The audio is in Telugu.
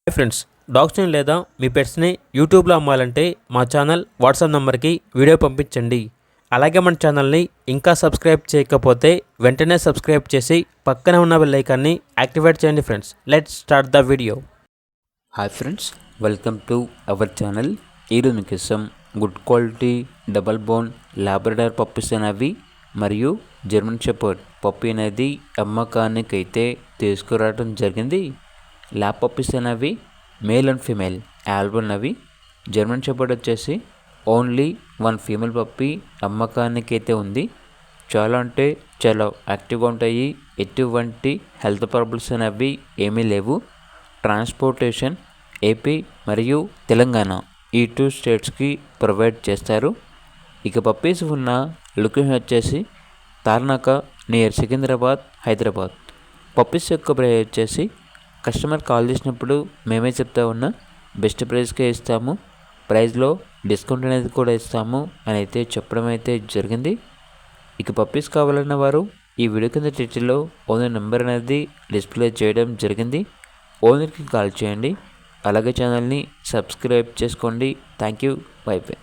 హాయ్ ఫ్రెండ్స్, డాగ్స్ని లేదా మీ పెట్స్ని యూట్యూబ్లో అమ్మాలంటే మా ఛానల్ వాట్సాప్ నెంబర్కి వీడియో పంపించండి. అలాగే మన ఛానల్ని ఇంకా సబ్స్క్రైబ్ చేయకపోతే వెంటనే సబ్స్క్రైబ్ చేసి పక్కనే ఉన్న బెల్ ఐకాన్ని యాక్టివేట్ చేయండి. Friends, let's start the video. Hi friends, welcome to our channel. ఈరోజు మీకోసం good quality double bone Labrador puppies అనేవి మరియు జర్మన్ షెపర్డ్ పప్పీ అనేది అమ్మకానికి అయితే తీసుకురావడం జరిగింది. ల్యాబ్ పప్పీస్ అనేవి మేల్ అండ్ ఫీమేల్ ఆల్బన్ అవి. జర్మన్ షెపర్డ్ వచ్చేసి ఓన్లీ వన్ ఫీమేల్ పప్పీ అమ్మకానికి అయితే ఉంది. చాలా అంటే చాలా యాక్టివ్గా ఉంటాయి. ఎటువంటి హెల్త్ ప్రాబ్లమ్స్ అనేవి ఏమీ లేవు. ట్రాన్స్పోర్టేషన్ ఏపీ మరియు తెలంగాణ ఈ 2 స్టేట్స్కి ప్రొవైడ్ చేస్తారు. ఇక పప్పీస్ ఉన్న లొకేషన్ వచ్చేసి తార్నాక నియర్ సికింద్రాబాద్, హైదరాబాద్. పప్పీస్ యొక్క ప్రైస్ వచ్చేసి కస్టమర్ కాల్ చేసినప్పుడు మేమే చెప్తా ఉన్నా బెస్ట్ ప్రైస్కే ఇస్తాము, ప్రైస్లో డిస్కౌంట్ అనేది కూడా ఇస్తాము అని అయితే చెప్పడం అయితే జరిగింది. ఇక పప్పీస్ కావాలన్న వారు ఈ వీడియో కింద టైటిల్లో ఓనర్ నెంబర్ అనేది డిస్ప్లే చేయడం జరిగింది. ఓనర్కి కాల్ చేయండి. అలాగే ఛానల్ని సబ్స్క్రైబ్ చేసుకోండి. Thank you. By by.